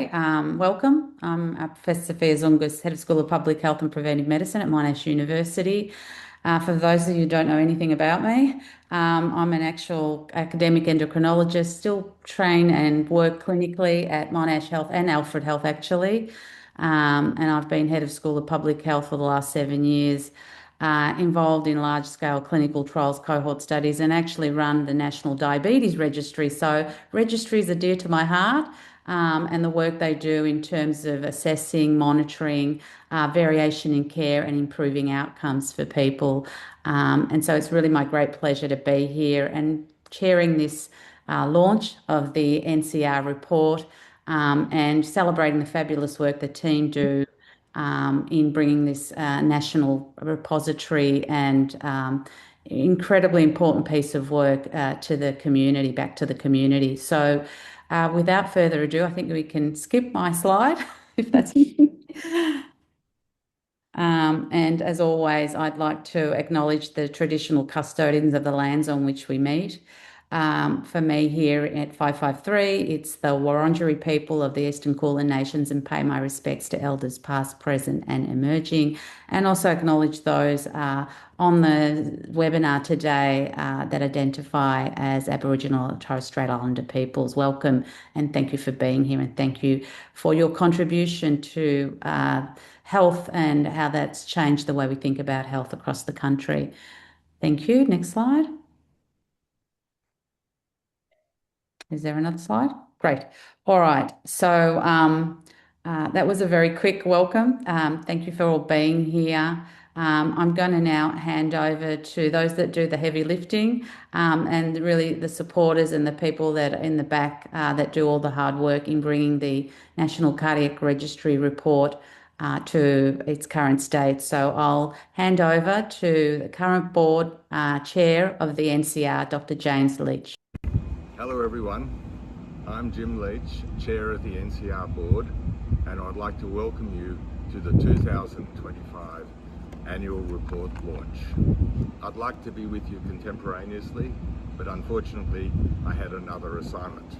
Okay, welcome. I'm Professor Sophia Zoungas, Head of School of Public Health and Preventive Medicine at Monash University. For those of you who don't know anything about me, I'm an actual academic endocrinologist, still train and work clinically at Monash Health and Alfred Health actually. And I've been Head of School of Public Health for the last 7 years, involved in large-scale clinical trials, cohort studies, and actually run the National Diabetes Registry. So registries are dear to my heart. And the work they do in terms of assessing, monitoring, variation in care and improving outcomes for people. And so it's really my great pleasure to be here and chairing this launch of the NCR report and celebrating the fabulous work the team do in bringing this national repository and incredibly important piece of work to the community, back to the community. So without further ado, I think we can skip my slide, if that's and as always, I'd like to acknowledge the traditional custodians of the lands on which we meet. For me here at 553, it's the Wurundjeri people of the Eastern Kulin Nations, and pay my respects to elders past, present and emerging, and also acknowledge those on the webinar today that identify as Aboriginal and Torres Strait Islander peoples. Welcome and thank you for being here, and thank you for your contribution to health and how that's changed the way we think about health across the country. Thank you. Next slide. Is there another slide? Great. All right. So that was a very quick welcome. Thank you for all being here. I'm going to now hand over to those that do the heavy lifting and really the supporters and the people that are in the back that do all the hard work in bringing the National Cardiac Registry report to its current state. So I'll hand over to the current board chair of the NCR, Dr. James Leitch. Hello everyone, I'm Jim Leitch, Chair of the NCR Board, and I'd like to welcome you to the 2025 Annual Report launch. I'd like to be with you contemporaneously, but unfortunately I had another assignment.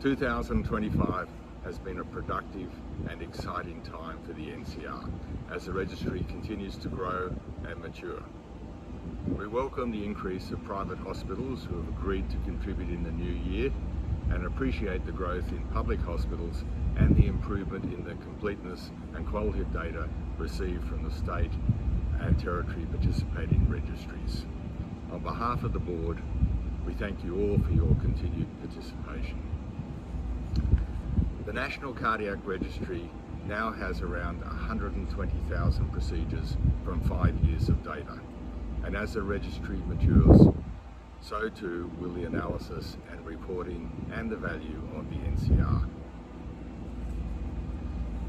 2025 has been a productive and exciting time for the NCR as the registry continues to grow and mature. We welcome the increase of private hospitals who have agreed to contribute in the new year and appreciate the growth in public hospitals and the improvement in the completeness and quality of data received from the state and territory participating registries. On behalf of the board, we thank you all for your continued participation. The National Cardiac Registry now has around 120,000 procedures from 5 years of data. And as the registry matures, so too will the analysis and reporting and the value of the NCR.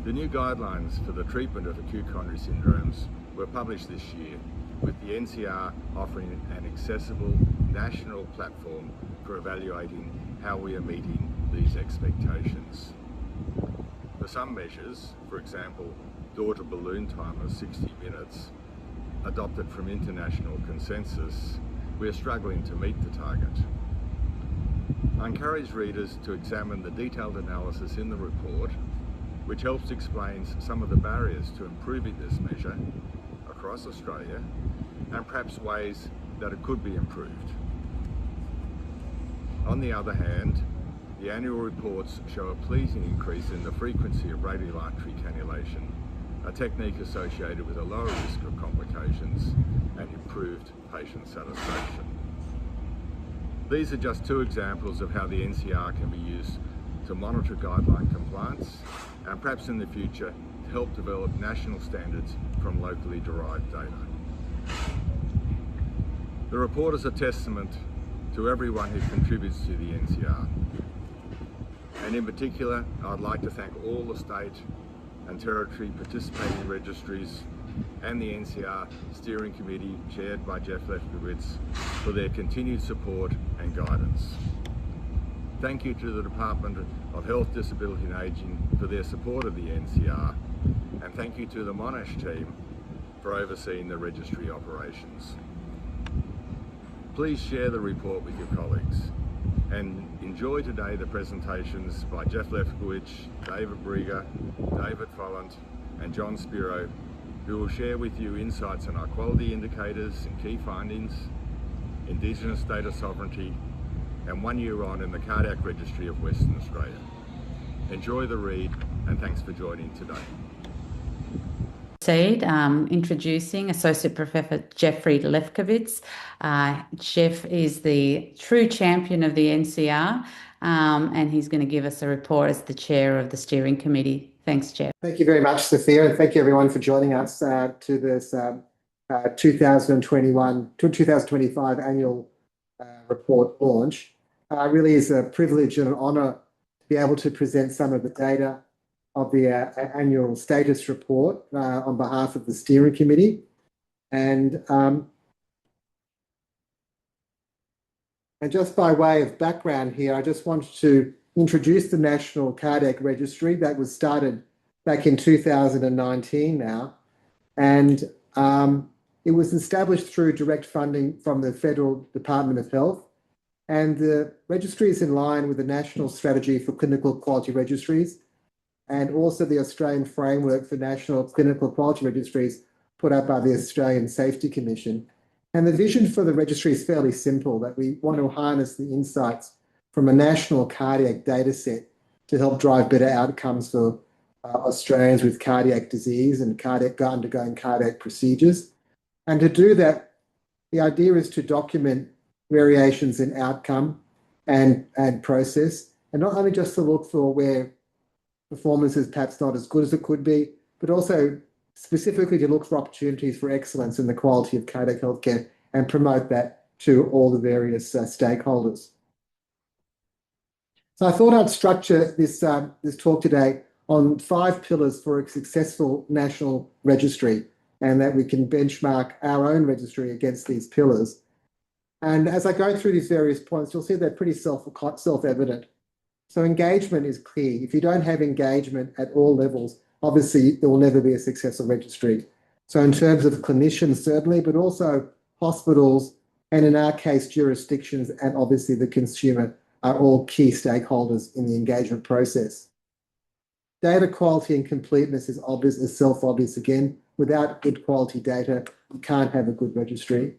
The new guidelines for the treatment of acute coronary syndromes were published this year, with the NCR offering an accessible national platform for evaluating how we are meeting these expectations. For some measures, for example, door-to-balloon time of 60 minutes, adopted from international consensus, we are struggling to meet the target. I encourage readers to examine the detailed analysis in the report, which helps explain some of the barriers to improving this measure across Australia and perhaps ways that it could be improved. On the other hand, the annual reports show a pleasing increase in the frequency of radial artery cannulation, a technique associated with a lower risk of complications and improved patient satisfaction. These are just two examples of how the NCR can be used to monitor guideline compliance and perhaps in the future to help develop national standards from locally derived data. The report is a testament to everyone who contributes to the NCR. And in particular, I'd like to thank all the state and territory participating registries and the NCR Steering Committee chaired by Jeff Lefkovits for their continued support and guidance. Thank you to the Department of Health, Disability and Ageing for their support of the NCR, and thank you to the Monash team for overseeing the registry operations. Please share the report with your colleagues. and enjoy today the presentations by Jeff Lefkovits, David Brieger, David Follent and John Spiro, who will share with you insights on our quality indicators and key findings, Indigenous data sovereignty, and 1 year on in the Cardiac Registry of Western Australia. Enjoy the read and thanks for joining today. Introducing Associate Professor Jeffrey Lefkovits. Jeff is the true champion of the NCR, and he's going to give us a report as the chair of the steering committee. Thanks, Jeff. Thank you very much, Sophia, and thank you everyone for joining us to this 2025 annual report launch. It really is a privilege and an honour to be able to present some of the data of the annual status report on behalf of the steering committee. And just by way of background here, I just wanted to introduce the National Cardiac Registry that was started back in 2019 now. And it was established through direct funding from the Federal Department of Health. And the registry is in line with the National Strategy for Clinical Quality Registries and also the Australian Framework for National Clinical Quality Registries put up by the Australian Safety Commission. And the vision for the registry is fairly simple, that we want to harness the insights from a national cardiac data set to help drive better outcomes for Australians with cardiac disease and undergoing cardiac procedures. And to do that, the idea is to document variations in outcome and process, and not only just to look for where performance is perhaps not as good as it could be, but also specifically to look for opportunities for excellence in the quality of cardiac healthcare and promote that to all the various stakeholders. So I thought I'd structure this talk today on 5 pillars for a successful national registry, and that we can benchmark our own registry against these pillars. And as I go through these various points, you'll see they're pretty self-evident. So engagement is key. If you don't have engagement at all levels, obviously there will never be a successful registry. So in terms of clinicians, certainly, but also hospitals, and in our case, jurisdictions, and obviously the consumer are all key stakeholders in the engagement process. Data quality and completeness is self-obvious again. Without good quality data, you can't have a good registry.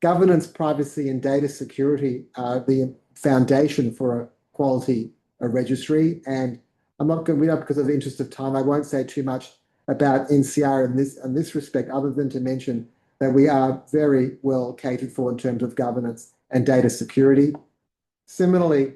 Governance, privacy, and data security are the foundation for a quality registry. And because of the interest of time, I won't say too much about NCR in this respect, other than to mention that we are very well catered for in terms of governance and data security. Similarly,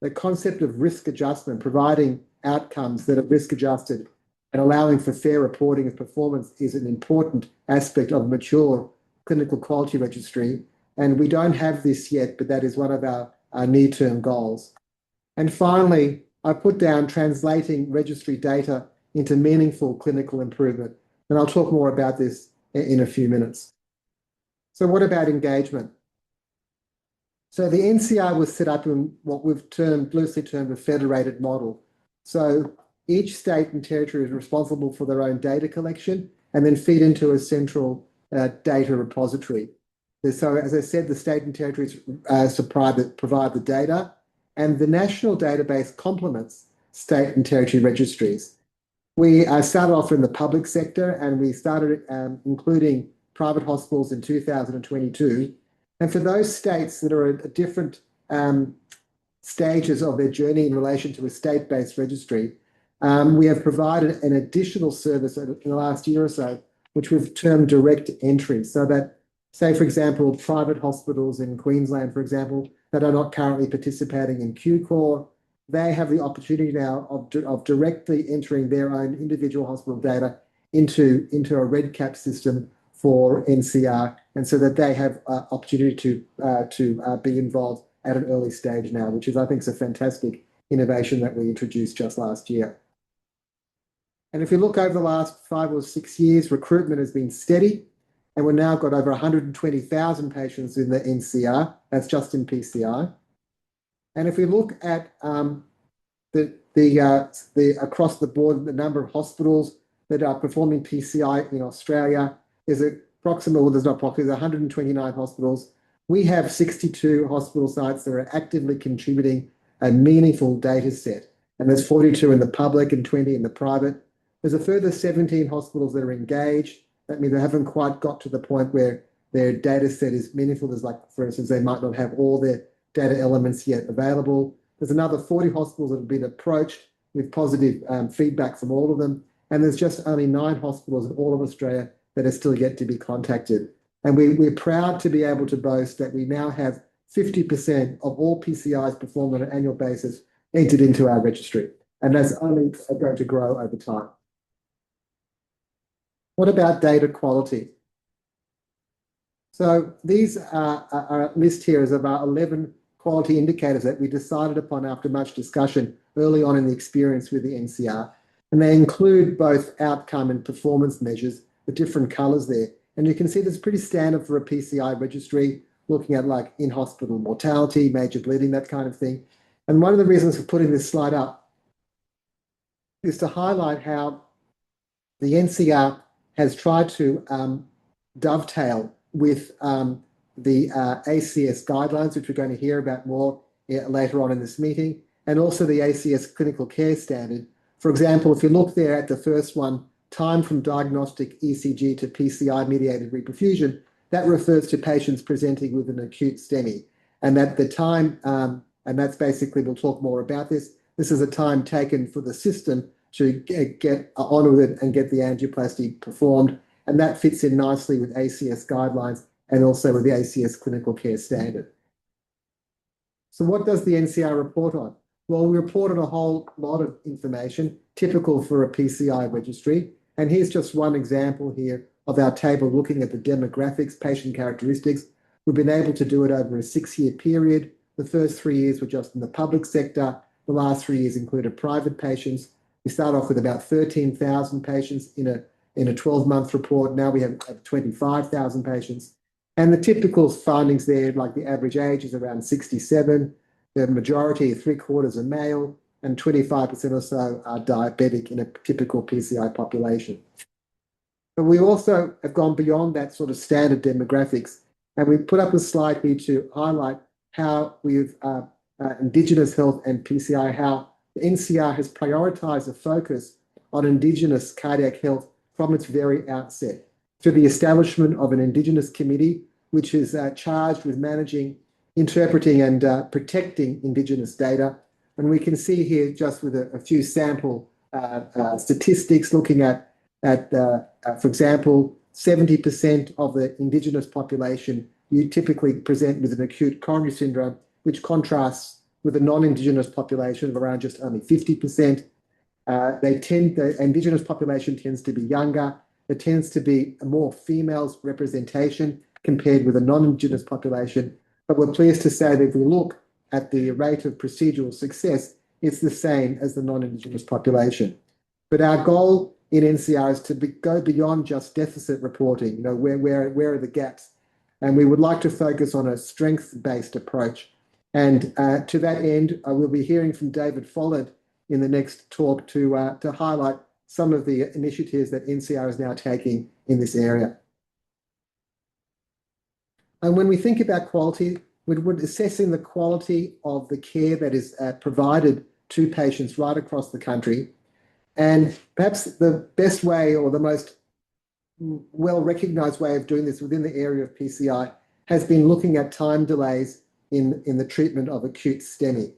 the concept of risk adjustment, providing outcomes that are risk adjusted and allowing for fair reporting of performance, is an important aspect of a mature clinical quality registry. And we don't have this yet, but that is one of our near-term goals. And finally, I put down translating registry data into meaningful clinical improvement. And I'll talk more about this in a few minutes. So what about engagement? So the NCR was set up in what we've loosely termed a federated model. So each state and territory is responsible for their own data collection and then feed into a central data repository. So as I said, the state and territories provide the data, and the national database complements state and territory registries. We started off in the public sector, and we started including private hospitals in 2022. And for those states that are at different stages of their journey in relation to a state-based registry, we have provided an additional service in the last year or so, which we've termed direct entry, so that, say, for example, private hospitals in Queensland, for example, that are not currently participating in QCore, they have the opportunity now of directly entering their own individual hospital data into a REDCap system for NCR, and so that they have opportunity to be involved at an early stage now, which is, I think, is a fantastic innovation that we introduced just last year. And if you look over the last 5 or 6 years, recruitment has been steady, and we've now got over 120,000 patients in the NCR. That's just in PCI. And if we look at across the board, the number of hospitals that are performing PCI in Australia is approximately, well, there's not approximately, 129 hospitals We have 62 hospital sites that are actively contributing a meaningful data set, and there's 42 in the public and 20 in the private. There's a further 17 hospitals that are engaged. That means they haven't quite got to the point where their data set is meaningful. There's, like, for instance, they might not have all their data elements yet available. There's another 40 hospitals that have been approached with positive feedback from all of them. And there's just only 9 hospitals in all of Australia that are still yet to be contacted. And we're proud to be able to boast that we now have 50% of all PCIs performed on an annual basis entered into our registry. And that's only going to grow over time. What about data quality? So these are a list here of our 11 quality indicators that we decided upon after much discussion early on in the experience with the NCR. And they include both outcome and performance measures, the different colours there. And you can see this is pretty standard for a PCI registry, looking at like in-hospital mortality, major bleeding, that kind of thing. And one of the reasons for putting this slide up is to highlight how the NCR has tried to dovetail with the ACS guidelines, which we're going to hear about more later on in this meeting, and also the ACS clinical care standard. For example, if you look there at the first one, time from diagnostic ECG to PCI-mediated reperfusion, that refers to patients presenting with an acute STEMI. And that the time, and that's basically, we'll talk more about this, this is a time taken for the system to get on with it and get the angioplasty performed. And that fits in nicely with ACS guidelines and also with the ACS clinical care standard. So what does the NCR report on? Well, we report on a whole lot of information typical for a PCI registry. And here's just one example here of our table looking at the demographics, patient characteristics. We've been able to do it over a 6-year period. The first 3 years were just in the public sector. The last 3 years included private patients. We start off with about 13,000 patients in a 12-month report. Now we have 25,000 patients. And the typical findings there, like the average age is around 67. The majority, 3/4, are male, and 25% or so are diabetic in a typical PCI population. But we also have gone beyond that sort of standard demographics, and we put up a slide here to highlight how we've Indigenous health and PCI, how the NCR has prioritised a focus on Indigenous cardiac health from its very outset, through the establishment of an Indigenous committee, which is charged with managing, interpreting and protecting Indigenous data. And we can see here, just with a few sample statistics, looking at for example, 70% of the Indigenous population, you typically present with an acute coronary syndrome, which contrasts with a non-Indigenous population of around just only 50%. The Indigenous population tends to be younger. There tends to be a more females representation compared with a non-Indigenous population. But we're pleased to say that if we look at the rate of procedural success, it's the same as the non-Indigenous population. But our goal in NCR is to go beyond just deficit reporting. You know, where are the gaps? And we would like to focus on a strength-based approach. And to that end, we'll be hearing from David Follent in the next talk to highlight some of the initiatives that NCR is now taking in this area. And when we think about quality, we're assessing the quality of the care that is provided to patients right across the country. And perhaps the best way, or the most well-recognised way of doing this within the area of PCI has been looking at time delays in the treatment of acute STEMI.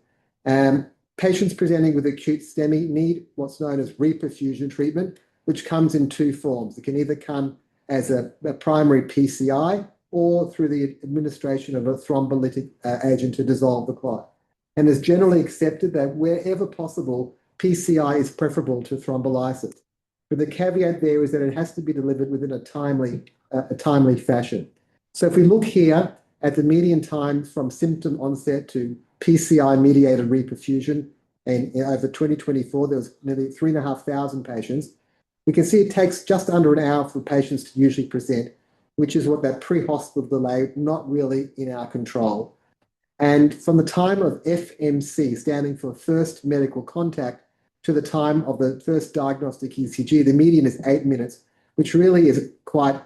Patients presenting with acute STEMI need what's known as reperfusion treatment, which comes in 2 forms. It can either come as a primary PCI or through the administration of a thrombolytic agent to dissolve the clot. And it's generally accepted that wherever possible, PCI is preferable to thrombolysis. But the caveat there is that it has to be delivered within a timely fashion. So if we look here at the median time from symptom onset to PCI-mediated reperfusion, and over 2024, there was nearly 3,500 patients, we can see it takes just under an hour for patients to usually present, which is what that pre-hospital delay, not really in our control. And from the time of FMC, standing for first medical contact, to the time of the first diagnostic ECG, the median is 8 minutes, which really is quite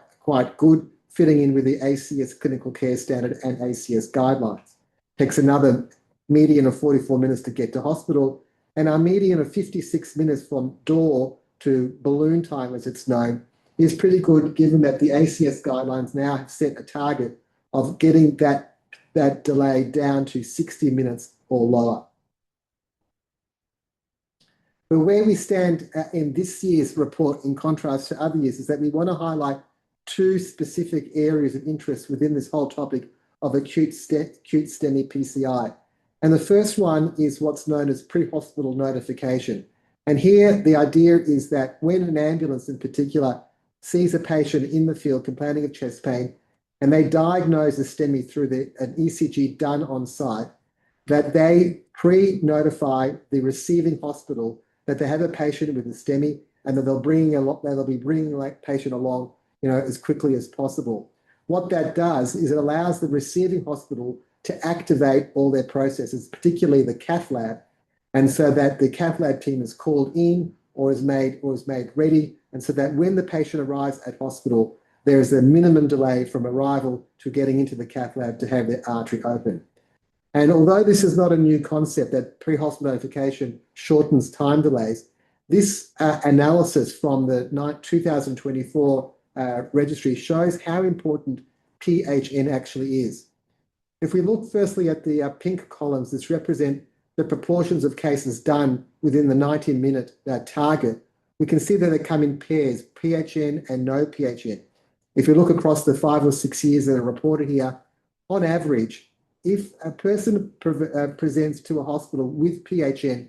good fitting in with the ACS clinical care standard and ACS guidelines. Takes another median of 44 minutes to get to hospital, and our median of 56 minutes from door to balloon time, as it's known, is pretty good, given that the ACS guidelines now have set a target of getting that delay down to 60 minutes or lower. But where we stand in this year's report, in contrast to other years, is that we want to highlight two specific areas of interest within this whole topic of acute STEMI PCI. And the first one is what's known as pre-hospital notification. And here the idea is that when an ambulance in particular sees a patient in the field complaining of chest pain, and they diagnose a STEMI through an ECG done on site, that they pre-notify the receiving hospital that they have a patient with a STEMI, and that they'll be bringing the patient along, as quickly as possible. What that does is it allows the receiving hospital to activate all their processes, particularly the cath lab, and so that the cath lab team is called in or is made ready, and so that when the patient arrives at hospital, there is a minimum delay from arrival to getting into the cath lab to have their artery open. And although this is not a new concept, that pre-hospital notification shortens time delays, this analysis from the 2024 registry shows how important PHN actually is. If we look firstly at the pink columns, this represent the proportions of cases done within the 90-minute target. We can see that they come in pairs, PHN and no PHN. If you look across the 5 or 6 years that are reported here, on average, if a person presents to a hospital with PHN,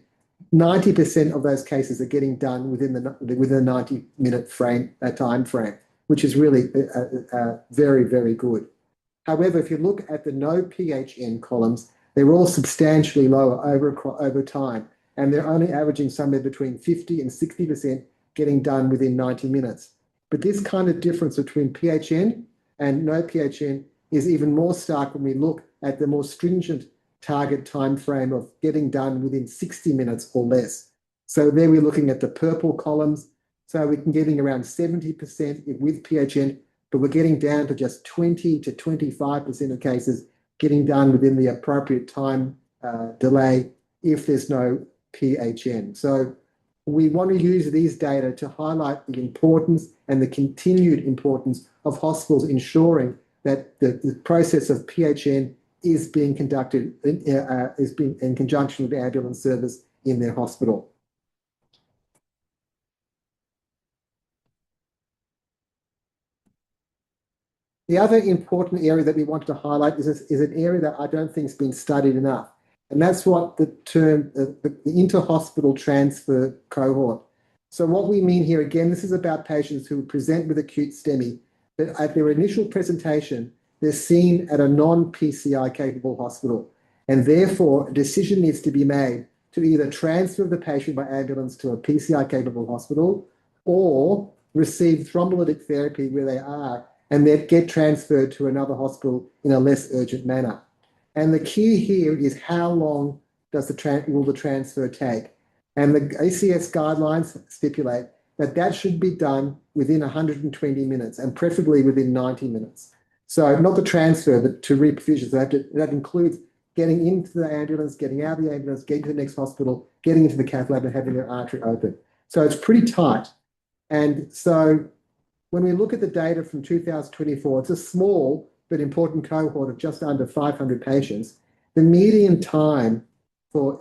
90% of those cases are getting done within the 90-minute time frame, which is really very, very good. However, if you look at the no PHN columns, they're all substantially lower over time, and they're only averaging somewhere between 50 and 60% getting done within 90 minutes. But this kind of difference between PHN and no PHN is even more stark when we look at the more stringent target time frame of getting done within 60 minutes or less. So there we're looking at the purple columns. So we're getting around 70% with PHN, but we're getting down to just 20 to 25% of cases getting done within the appropriate time delay if there's no PHN. So we want to use these data to highlight the importance and the continued importance of hospitals ensuring that the process of PHN is being conducted in conjunction with the ambulance service in their hospital. The other important area that we wanted to highlight is an area that I don't think has been studied enough, and that's what the term the inter-hospital transfer cohort. So what we mean here, again, this is about patients who present with acute STEMI, but at their initial presentation, they're seen at a non-PCI capable hospital, and therefore a decision needs to be made to either transfer the patient by ambulance to a PCI capable hospital or receive thrombolytic therapy where they are and then get transferred to another hospital in a less urgent manner. And the key here is how long does will the transfer take? And the ACS guidelines stipulate that that should be done within 120 minutes and preferably within 90 minutes. So not the transfer, but to reperfusion. So that includes getting into the ambulance, getting out of the ambulance, getting to the next hospital, getting into the cath lab and having their artery open. So it's pretty tight. And so when we look at the data from 2024, it's a small but important cohort of just under 500 patients. The median time for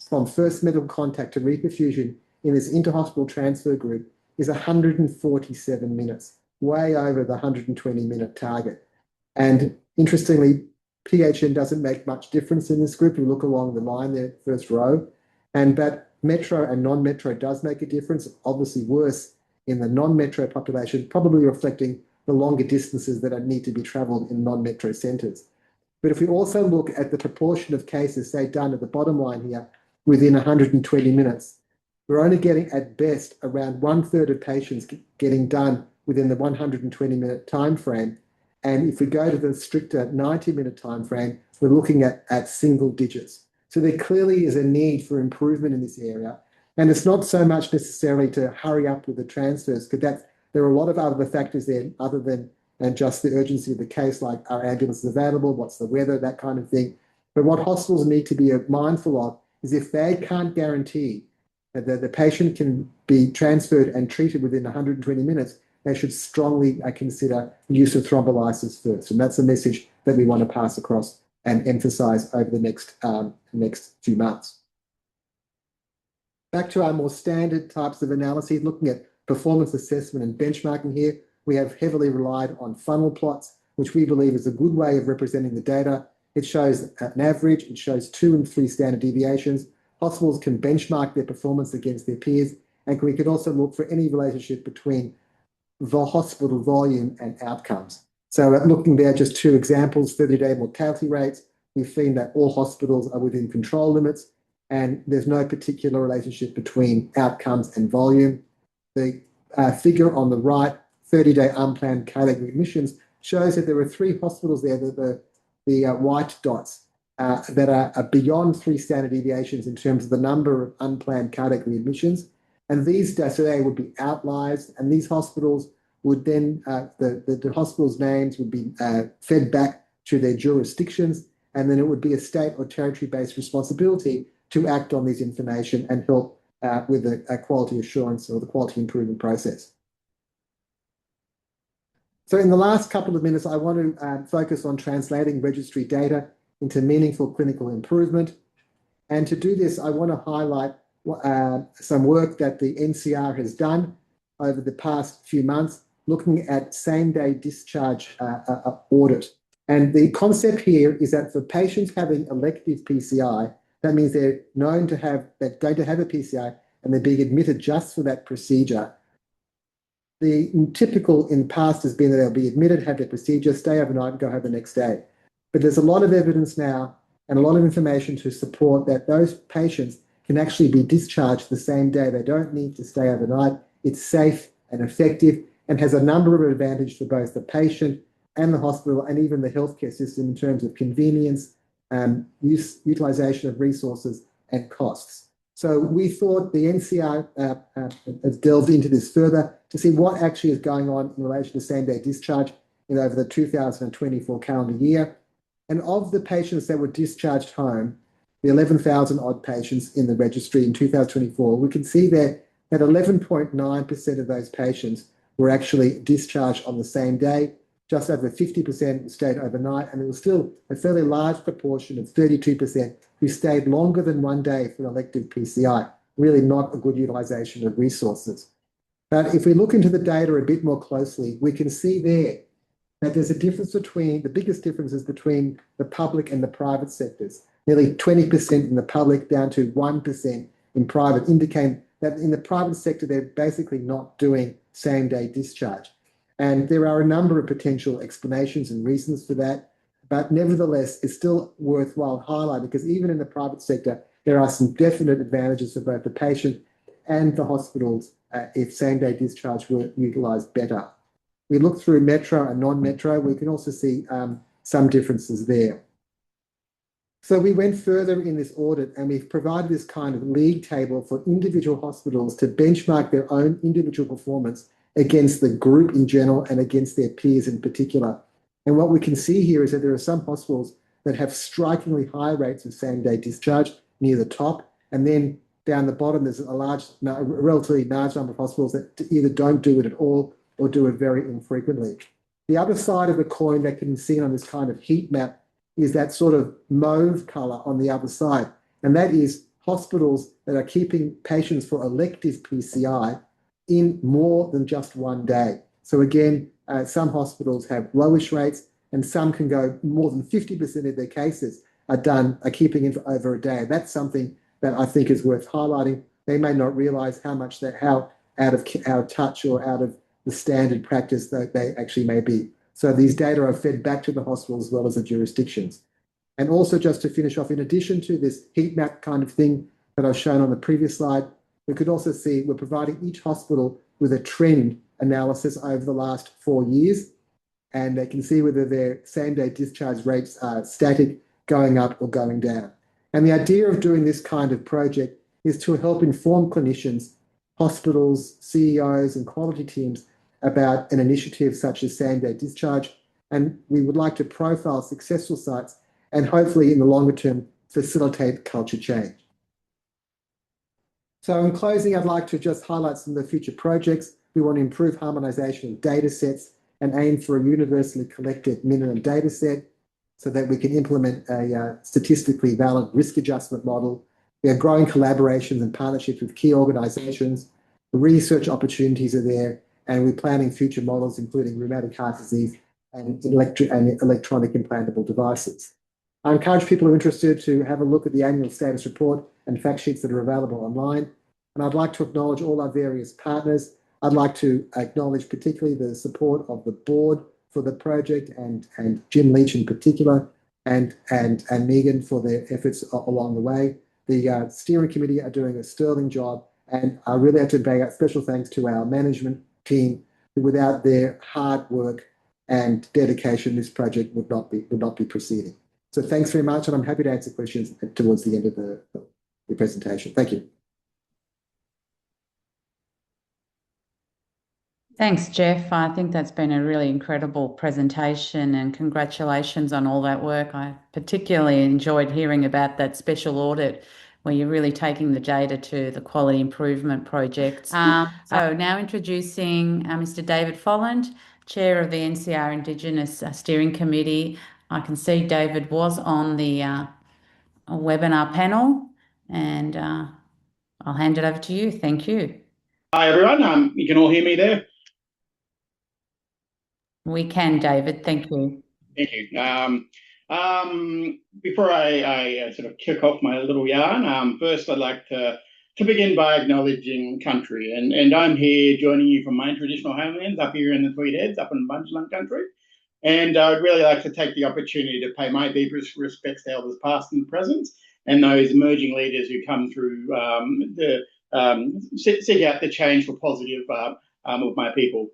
from first medical contact to reperfusion in this interhospital transfer group is 147 minutes, way over the 120-minute target. And interestingly, PHN doesn't make much difference in this group. We look along the line there, first row, but metro and non-metro does make a difference, obviously worse in the non-metro population, probably reflecting the longer distances that need to be travelled in non-metro centres. But if we also look at the proportion of cases, say, done at the bottom line here, within 120 minutes, we're only getting, at best, around 1/3 of patients getting done within the 120-minute time frame. And if we go to the stricter 90-minute time frame, we're looking at single digits. So there clearly is a need for improvement in this area. And it's not so much necessarily to hurry up with the transfers, because there are a lot of other factors there other than and just the urgency of the case, like are ambulances available, what's the weather, that kind of thing. But what hospitals need to be mindful of is if they can't guarantee that the patient can be transferred and treated within 120 minutes, they should strongly consider use of thrombolysis first. And that's a message that we want to pass across and emphasize over the next few months. Back to our more standard types of analyses, looking at performance assessment and benchmarking here, we have heavily relied on funnel plots, which we believe is a good way of representing the data. It shows an average, it shows 2 and 3 standard deviations. Hospitals can benchmark their performance against their peers, and we could also look for any relationship between the hospital volume and outcomes. So looking there, just 2 examples, 30-day mortality rates, we've seen that all hospitals are within control limits, and there's no particular relationship between outcomes and volume. The figure on the right, 30-day unplanned cardiac readmissions, shows that there are 3 hospitals there, the white dots, that are beyond 3 standard deviations in terms of the number of unplanned cardiac readmissions. And these today would be outliers, and these hospitals would then, the hospitals' names would be fed back to their jurisdictions, and then it would be a state or territory-based responsibility to act on this information and help with a quality assurance or the quality improvement process. So in the last couple of minutes, I want to focus on translating registry data into meaningful clinical improvement. And to do this, I want to highlight some work that the NCR has done over the past few months, looking at same-day discharge audit. And the concept here is that for patients having elective PCI, that means they're going to have a PCI and they're being admitted just for that procedure. The typical in the past has been that they'll be admitted, have their procedure, stay overnight, and go home the next day. But there's a lot of evidence now and a lot of information to support that those patients can actually be discharged the same day. They don't need to stay overnight. It's safe and effective and has a number of advantages for both the patient and the hospital and even the healthcare system in terms of convenience, utilization of resources and costs. So we thought the NCR has delved into this further to see what actually is going on in relation to same-day discharge over the 2024 calendar year. And of the patients that were discharged home, the 11,000 odd patients in the registry in 2024, we can see that 11.9% of those patients were actually discharged on the same day. Just over 50% stayed overnight, and there was still a fairly large proportion of 32% who stayed longer than 1 day for an elective PCI. Really not a good utilization of resources. But if we look into the data a bit more closely, we can see there that there's a difference between, the biggest differences between the public and the private sectors. Nearly 20% in the public down to 1% in private, indicating that in the private sector, they're basically not doing same-day discharge. And there are a number of potential explanations and reasons for that. But nevertheless, it's still worthwhile highlighting because even in the private sector, there are some definite advantages for both the patient and the hospitals if same-day discharge were utilised better. We look through metro and non-metro, we can also see some differences there. So we went further in this audit and we've provided this kind of league table for individual hospitals to benchmark their own individual performance against the group in general and against their peers in particular. And what we can see here is that there are some hospitals that have strikingly high rates of same-day discharge near the top, and then down the bottom there's a relatively large number of hospitals that either don't do it at all or do it very infrequently. The other side of the coin that can be seen on this kind of heat map is that sort of mauve colour on the other side, and that is hospitals that are keeping patients for elective PCI in more than just 1 day. So again, some hospitals have lowish rates and some can go more than 50% of their cases are keeping in for over a day. That's something that I think is worth highlighting. They may not realise how out of touch or out of the standard practice that they actually may be. So these data are fed back to the hospital as well as the jurisdictions. And also just to finish off, in addition to this heat map kind of thing that I've shown on the previous slide, we could also see we're providing each hospital with a trend analysis over the last 4 years, and they can see whether their same-day discharge rates are static, going up or going down. And the idea of doing this kind of project is to help inform clinicians, hospitals, CEOs and quality teams about an initiative such as same-day discharge, and we would like to profile successful sites and hopefully in the longer term facilitate culture change. So in closing, I'd like to just highlight some of the future projects. We want to improve harmonisation of data sets and aim for a universally collected minimum data set so that we can implement a statistically valid risk adjustment model. We have growing collaborations and partnerships with key organisations. The research opportunities are there, and we're planning future models, including rheumatic heart disease and electronic implantable devices. I encourage people who are interested to have a look at the annual status report and fact sheets that are available online. And I'd like to acknowledge all our various partners. I'd like to acknowledge particularly the support of the board for the project and Jim Leitch in particular, and Megan for their efforts along the way. The steering committee are doing a sterling job, and I really have to bring out special thanks to our management team, who without their hard work and dedication, this project would not be proceeding. So thanks very much, and I'm happy to answer questions towards the end of the presentation. Thank you. Thanks, Jeff. I think that's been a really incredible presentation, and congratulations on all that work. I particularly enjoyed hearing about that special audit where you're really taking the data to the quality improvement projects. So now introducing Mr. David Follent, Chair of the NCR Indigenous Steering Committee. I can see David was on the webinar panel, and I'll hand it over to you. Thank you. Hi, everyone. You can all hear me there? We can, David. Thank you. Thank you. Before I sort of kick off my little yarn, first I'd like to begin by acknowledging country. And I'm here joining you from my traditional homelands up here in the Tweed Heads, up in Bundjalung country. And I'd really like to take the opportunity to pay my deepest respects to elders past and present, and those emerging leaders who come through seek out the change for positive of my people.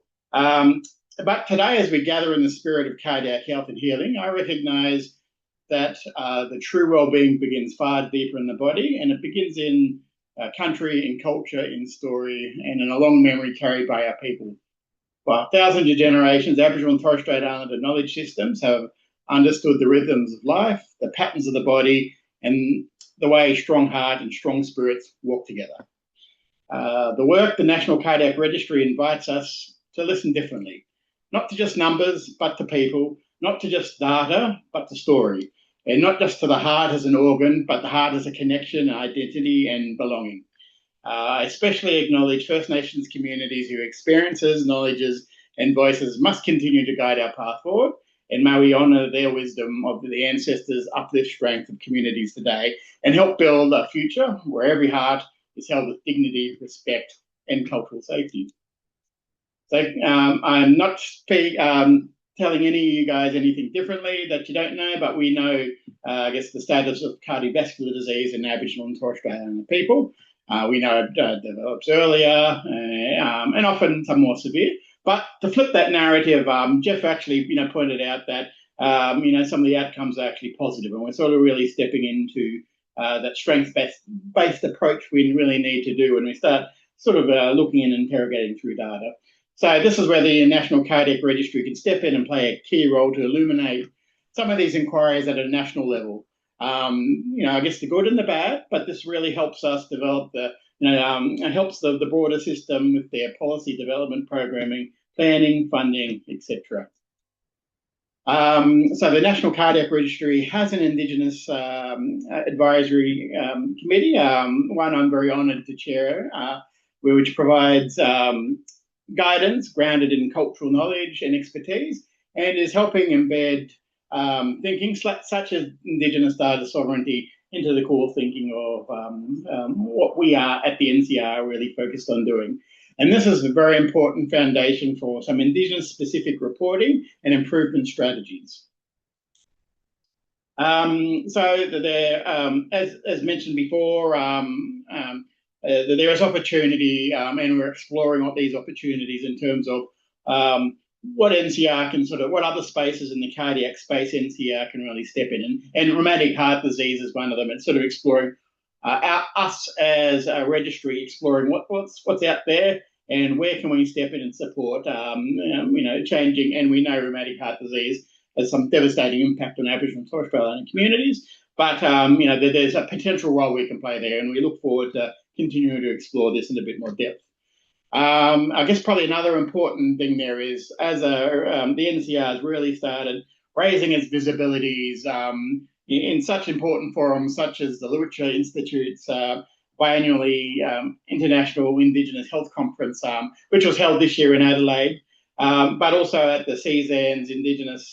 But today, as we gather in the spirit of cardiac health and healing, I recognise that the true well-being begins far deeper in the body, and it begins in country, in culture, in story, and in a long memory carried by our people. For thousands of generations, Aboriginal and Torres Strait Islander knowledge systems have understood the rhythms of life, the patterns of the body, and the way strong heart and strong spirits walk together. The work the National Cardiac Registry invites us to listen differently, not to just numbers, but to people, not to just data, but to story, and not just to the heart as an organ, but the heart as a connection, identity, and belonging. I especially acknowledge First Nations communities whose experiences, knowledges, and voices must continue to guide our path forward, and may we honour their wisdom of the ancestors' uplift strength of communities today and help build a future where every heart is held with dignity, respect, and cultural safety. So I'm not telling any of you guys anything differently that you don't know, but we know, I guess, the status of cardiovascular disease in Aboriginal and Torres Strait Islander people. We know it develops earlier and often some more severe. But to flip that narrative, Jeff actually, pointed out that, some of the outcomes are actually positive, and we're sort of really stepping into that strength-based approach we really need to do when we start sort of looking and interrogating through data. So this is where the National Cardiac Registry can step in and play a key role to illuminate some of these inquiries at a national level. I guess the good and the bad, but this really helps us develop helps the broader system with their policy development, programming, planning, funding, etc. So the National Cardiac Registry has an Indigenous advisory committee, one I'm very honoured to chair, which provides guidance grounded in cultural knowledge and expertise, and is helping embed thinking such as Indigenous data sovereignty into the core thinking of what we are at the NCR really focused on doing. And this is a very important foundation for some Indigenous-specific reporting and improvement strategies. So there, as mentioned before, there is opportunity, and we're exploring what these opportunities in terms of what NCR can what other spaces in the cardiac space NCR can really step in. And rheumatic heart disease is one of them. It's sort of exploring us as a registry, exploring what's out there, and where can we step in and support, changing, and we know rheumatic heart disease has some devastating impact on Aboriginal and Torres Strait Islander communities, but, there's a potential role we can play there, and we look forward to continuing to explore this in a bit more depth. I guess probably another important thing there is, as the NCR has really started raising its visibilities in such important forums such as the Leitch Institute's biannually International Indigenous Health Conference, which was held this year in Adelaide, but also at the CZAN's Indigenous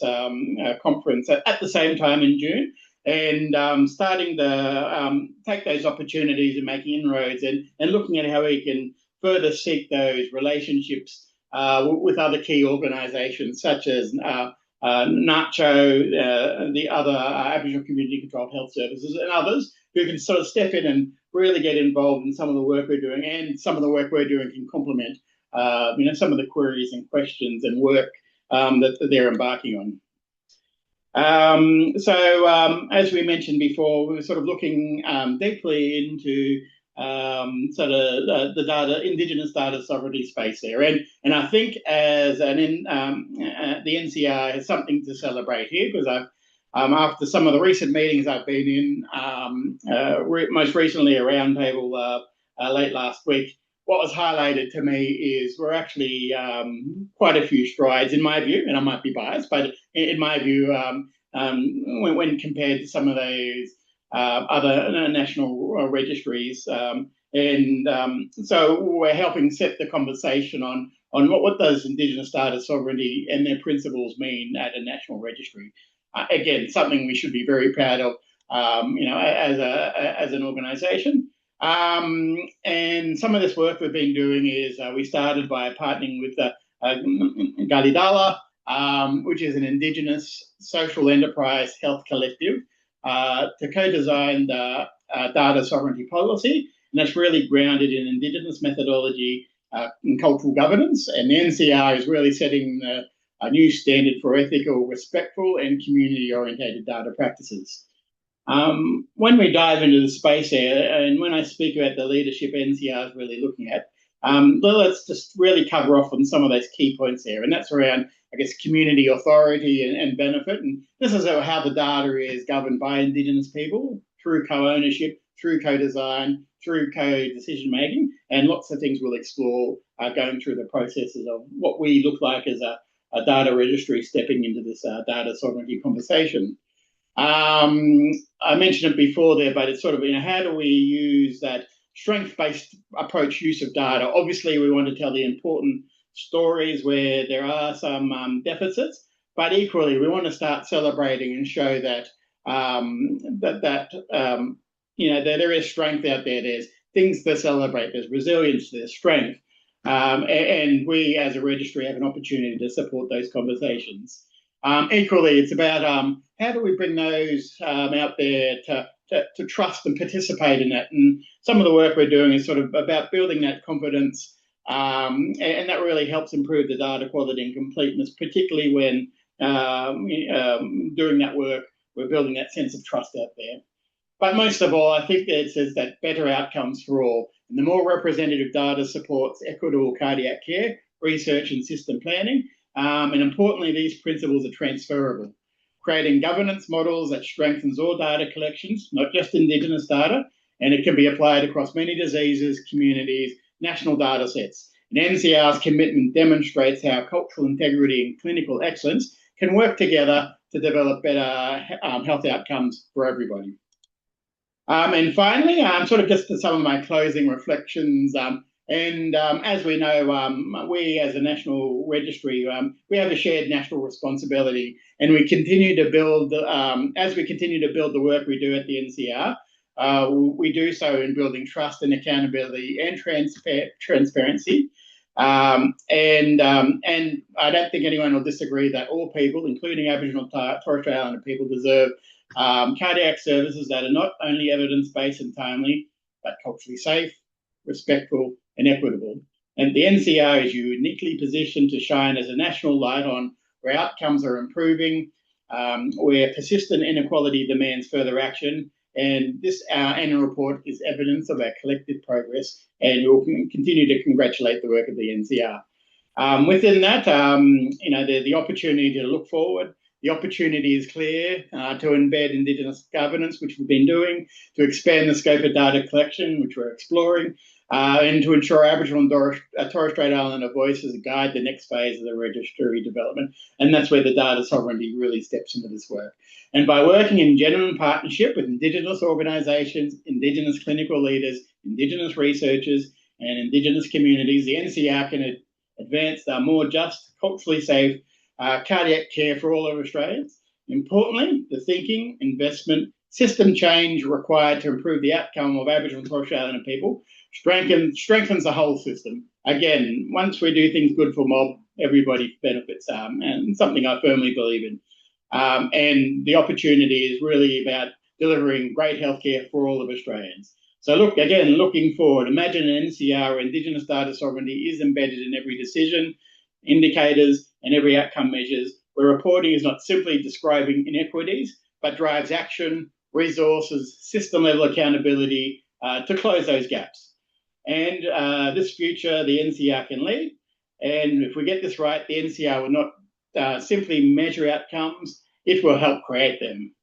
Conference at the same time in June, and starting to take those opportunities and making inroads and looking at how we can further seek those relationships with other key organisations such as NACCHO, the other Aboriginal Community Controlled Health Services, and others who can sort of step in and really get involved in some of the work we're doing, and some of the work we're doing can complement, some of the queries and questions and work that they're embarking on. As we mentioned before, we were sort of looking deeply into the data, Indigenous data sovereignty space there, and I think as the NCR has something to celebrate here, because after some of the recent meetings I've been in, most recently a roundtable late last week, what was highlighted to me is we're actually quite a few strides, in my view, and I might be biased, but in my view, when compared to some of those other national registries. So we're helping set the conversation on what does Indigenous data sovereignty and their principles mean at a national registry. Again, something we should be very proud of, as an organisation. And some of this work we've been doing is we started by partnering with Galidala, which is an Indigenous social enterprise health collective, to co-design the data sovereignty policy, and that's really grounded in Indigenous methodology and cultural governance. And the NCR is really setting a new standard for ethical, respectful, and community-orientated data practices. When we dive into the space here, and when I speak about the leadership NCR is really looking at, let's just really cover off on some of those key points there, and that's around, I guess, community authority and benefit. And this is how the data is governed by Indigenous people through co-ownership, through co-design, through co-decision making, and lots of things we'll explore going through the processes of what we look like as a data registry stepping into this data sovereignty conversation. I mentioned it before there, but it's sort of, how do we use that strength-based approach use of data? Obviously, we want to tell the important stories where there are some deficits, but equally, we want to start celebrating and show that there is strength out there. There's things to celebrate. There's resilience. There's strength, and we, as a registry, have an opportunity to support those conversations. Equally, it's about how do we bring those out there to trust and participate in that. And some of the work we're doing is sort of about building that confidence, and that really helps improve the data quality and completeness, particularly when doing that work, we're building that sense of trust out there. But most of all, I think it says that better outcomes for all. And the more representative data supports equitable cardiac care, research and system planning. And importantly, these principles are transferable, creating governance models that strengthens all data collections, not just Indigenous data, and it can be applied across many diseases, communities, national data sets. And NCR's commitment demonstrates how cultural integrity and clinical excellence can work together to develop better health outcomes for everybody. And finally, sort of just to some of my closing reflections, as we know, we as a national registry, we have a shared national responsibility, and we continue to build, as we continue to build the work we do at the NCR, we do so in building trust and accountability and transparency. And I don't think anyone will disagree that all people, including Aboriginal Torres Strait Islander people, deserve cardiac services that are not only evidence-based and timely, but culturally safe, respectful, and equitable. And the NCR is uniquely positioned to shine as a national light on where outcomes are improving, where persistent inequality demands further action, And this, our annual report, is evidence of our collective progress, and we'll continue to congratulate the work of the NCR. Within that, the opportunity to look forward. The opportunity is clear to embed Indigenous governance, which we've been doing, to expand the scope of data collection, which we're exploring, and to ensure Aboriginal and Torres Strait Islander voices guide the next phase of the registry development. And that's where the data sovereignty really steps into this work. And by working in genuine partnership with Indigenous organisations, Indigenous clinical leaders, Indigenous researchers, and Indigenous communities, the NCR can advance more just, culturally safe cardiac care for all of Australians. Importantly, the thinking, investment, system change required to improve the outcome of Aboriginal and Torres Strait Islander people strengthens the whole system. Again, once we do things good for mob, everybody benefits, and something I firmly believe in. And the opportunity is really about delivering great healthcare for all of Australians. So looking forward, imagine an NCR where Indigenous data sovereignty is embedded in every decision, indicators, and every outcome measures, where reporting is not simply describing inequities, but drives action, resources, system-level accountability to close those gaps. And this future, the NCR can lead. And if we get this right, the NCR will not simply measure outcomes, it will help create them.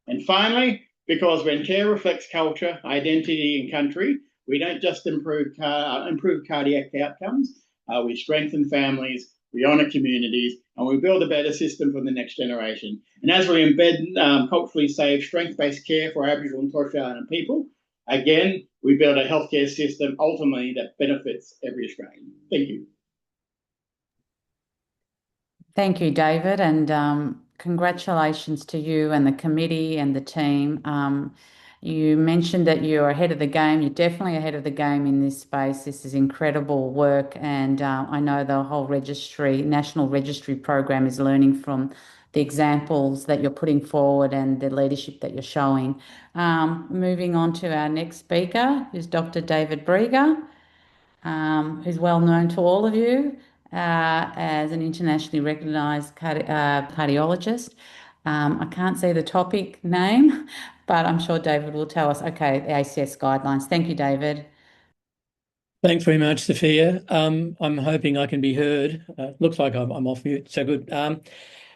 And finally, because when care reflects culture, identity, and country, we don't just improve cardiac outcomes, we strengthen families, we honour communities, and we build a better system for the next generation. And as we embed culturally safe, strength-based care for Aboriginal and Torres Strait Islander people, again, we build a healthcare system ultimately that benefits every Australian. Thank you. Thank you, David, and congratulations to you and the committee and the team. You mentioned that you're ahead of the game. You're definitely ahead of the game in this space. This is incredible work, and I know the whole National Registry program is learning from the examples that you're putting forward and the leadership that you're showing. Moving on to our next speaker, who's Dr. David Brieger, who's well known to all of you as an internationally recognised cardiologist. I can't see the topic name, but I'm sure David will tell us. Okay, the ACS guidelines. Thank you, David. Thanks very much, Sophia. I'm hoping I can be heard. Looks like I'm off mute, so good.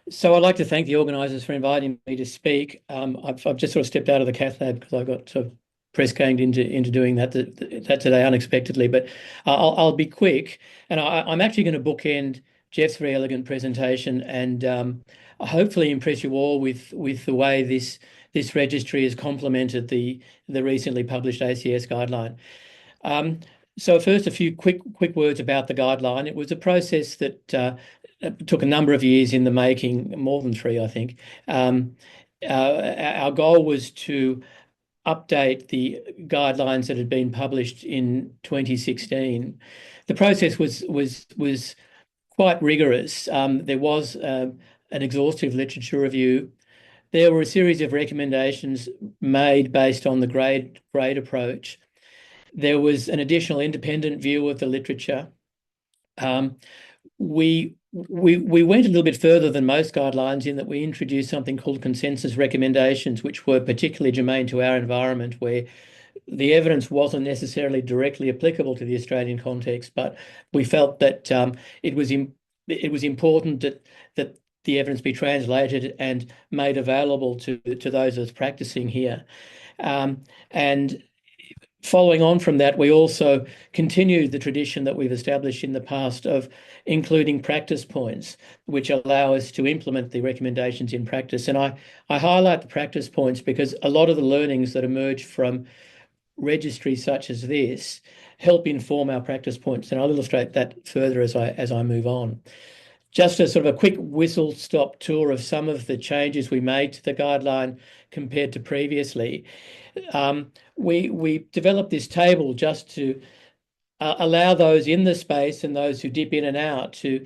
So I'd like to thank the organisers for inviting me to speak. I've just sort of stepped out of the cath lab because I got sort of press ganged into doing that today unexpectedly. But I'll be quick, and I'm actually going to bookend Jeff's very elegant presentation and hopefully impress you all with the way this registry has complemented the recently published ACS guideline. So first, a few quick words about the guideline. It was a process that took a number of years in the making, more than 3, I think. Our goal was to update the guidelines that had been published in 2016. The process was quite rigorous. There was an exhaustive literature review. There were a series of recommendations made based on the grade approach. There was an additional independent view of the literature. We went a little bit further than most guidelines in that we introduced something called consensus recommendations, which were particularly germane to our environment, where the evidence wasn't necessarily directly applicable to the Australian context, but we felt that it was important that the evidence be translated and made available to those that's practicing here. And following on from that, we also continued the tradition that we've established in the past of including practice points, which allow us to implement the recommendations in practice. And I highlight the practice points because a lot of the learnings that emerge from registries such as this help inform our practice points. And I'll illustrate that further as I move on. Just a sort of a quick whistle-stop tour of some of the changes we made to the guideline compared to previously. We developed this table just to allow those in the space and those who dip in and out to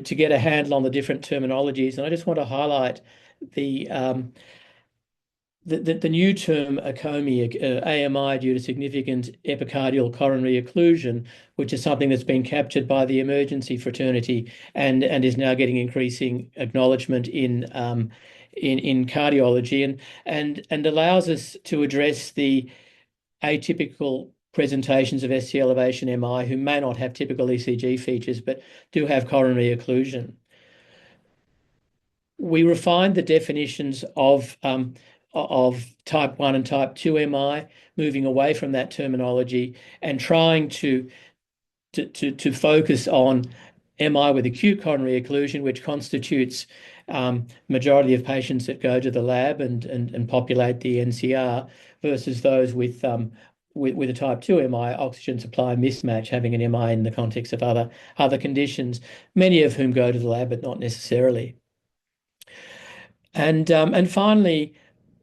get a handle on the different terminologies. And I just want to highlight the new term ACOMI, AMI, due to significant epicardial coronary occlusion, which is something that's been captured by the emergency fraternity and is now getting increasing acknowledgement in in cardiology and allows us to address the atypical presentations of ST elevation MI who may not have typical ECG features but do have coronary occlusion. We refined the definitions of type 1 and type 2 MI, moving away from that terminology and trying to focus on MI with acute coronary occlusion, which constitutes majority of patients that go to the lab and populate the NCR, versus those with a type 2 MI, oxygen supply mismatch, having an MI in the context of other conditions, many of whom go to the lab but not necessarily. And finally,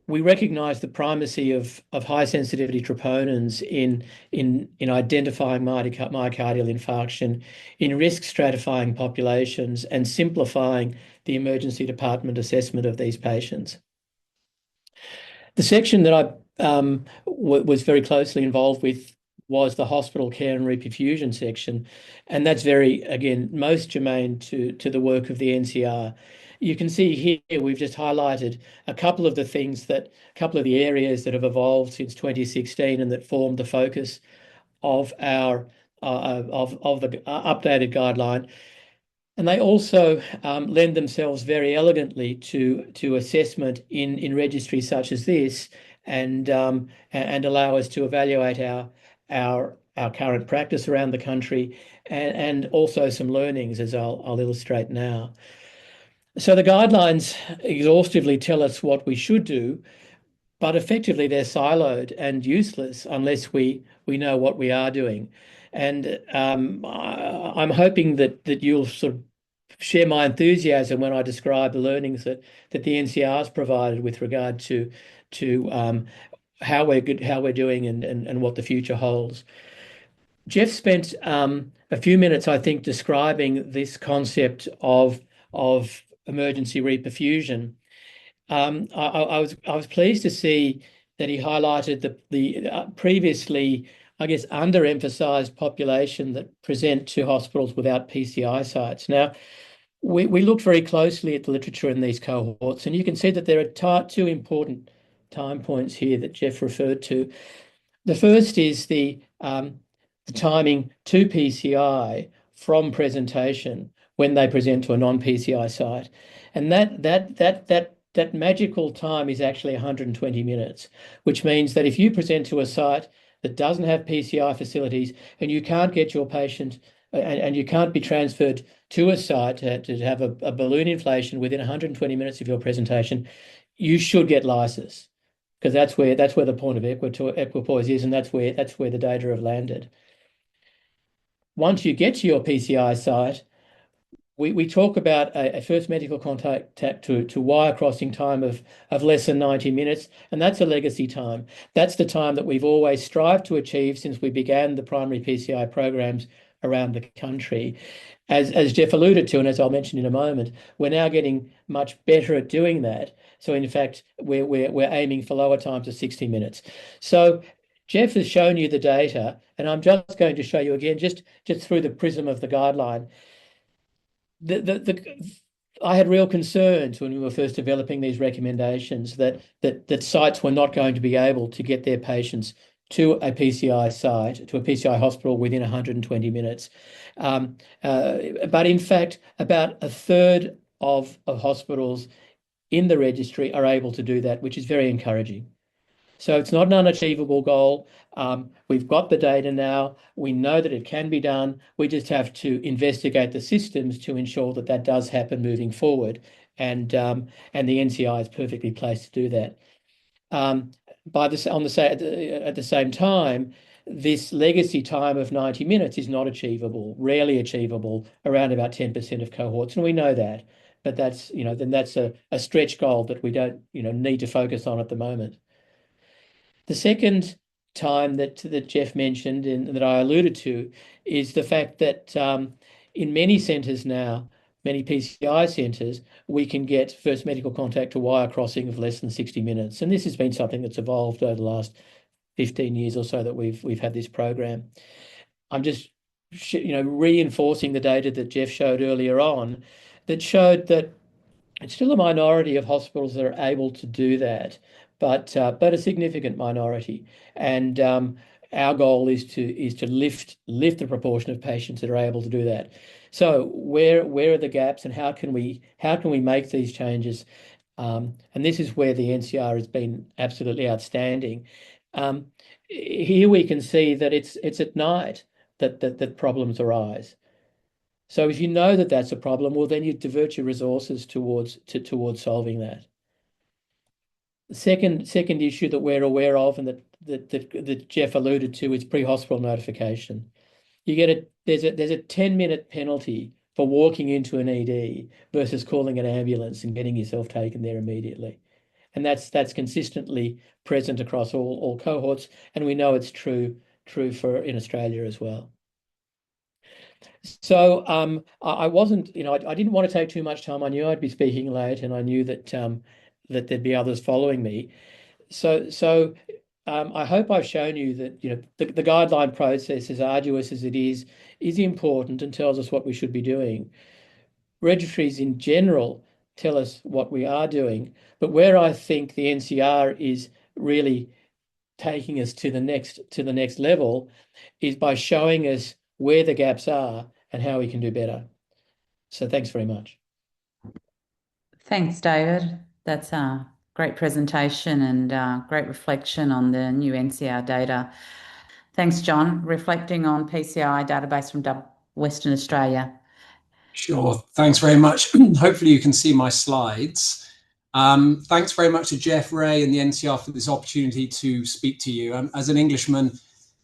we recognise the primacy of high sensitivity troponins in identifying myocardial infarction, in risk stratifying populations, and simplifying the emergency department assessment of these patients. The section that I was very closely involved with was the hospital care and reperfusion section, and that's very, again, most germane to the work of the NCR. You can see here we've just highlighted a couple of the areas that have evolved since 2016 and that formed the focus of our of the updated guideline. And they also lend themselves very elegantly to assessment in registries such as this, and allow us to evaluate our current practice around the country and also some learnings, as I'll illustrate now. So the guidelines exhaustively tell us what we should do, but effectively they're siloed and useless unless we know what we are doing. And I'm hoping that you'll sort of share my enthusiasm when I describe the learnings that the NCR has provided with regard to how we're doing and what the future holds. Jeff spent a few minutes, I think, describing this concept of emergency reperfusion. I was pleased to see that he highlighted the previously, I guess, underemphasized population that present to hospitals without PCI sites. Now, we looked very closely at the literature in these cohorts, and you can see that there are two important time points here that Jeff referred to. The first is the timing to PCI from presentation when they present to a non-PCI site. And that magical time is actually 120 minutes, which means that if you present to a site that doesn't have PCI facilities and you can't get your patient and you can't be transferred to a site to have a balloon inflation within 120 minutes of your presentation, you should get lysis, because that's where the point of equipoise is, and that's where the data have landed. Once you get to your PCI site, we talk about a first medical contact to wire crossing time of less than 90 minutes, and that's a legacy time. That's the time that we've always strived to achieve since we began the primary PCI programs around the country. As Jeff alluded to, and as I'll mention in a moment, we're now getting much better at doing that. So in fact, we're aiming for lower times of 60 minutes. So Jeff has shown you the data, and I'm just going to show you again, just through the prism of the guideline. I had real concerns when we were first developing these recommendations that sites were not going to be able to get their patients to a PCI site, to a PCI hospital within 120 minutes. But in fact, about a third of hospitals in the registry are able to do that, which is very encouraging. So it's not an unachievable goal. We've got the data now. We know that it can be done. We just have to investigate the systems to ensure that that does happen moving forward. And the NCI is perfectly placed to do that. At the same time, this legacy time of 90 minutes is not achievable, rarely achievable, around about 10% of cohorts, and we know that. But that's a stretch goal that we don't need to focus on at the moment. The second time that Jeff mentioned and that I alluded to is the fact that in many centres now, many PCI centres, we can get first medical contact to wire crossing of less than 60 minutes. And this has been something that's evolved over the last 15 years or so that we've had this program. I'm just reinforcing the data that Jeff showed earlier on that showed that It's still a minority of hospitals that are able to do that, but a significant minority. And our goal is to lift the proportion of patients that are able to do that. So where are the gaps, and how can we make these changes? And this is where the NCR has been absolutely outstanding. Here we can see that it's at night that problems arise. So if you know that that's a problem, well, then you divert your resources towards solving that. The second issue that we're aware of, and that Jeff alluded to, is pre-hospital notification. You get there's a 10-minute penalty for walking into an ED versus calling an ambulance and getting yourself taken there immediately. And that's consistently present across all cohorts, and we know it's true for in Australia as well. So I wasn't, I didn't want to take too much time. I knew I'd be speaking late, and I knew that that there'd be others following me. So I hope I've shown you that the guideline process, as arduous as it is important and tells us what we should be doing. Registries in general tell us what we are doing, but where I think the NCR is really taking us to the next level is by showing us where the gaps are and how we can do better. So thanks very much. Thanks, David. That's a great presentation and great reflection on the new NCR data. Thanks, John. Reflecting on PCI database from Western Australia. Sure. Thanks very much. Hopefully you can see my slides. Thanks very much to Jeff, Ray and the NCR for this opportunity to speak to you. As an Englishman,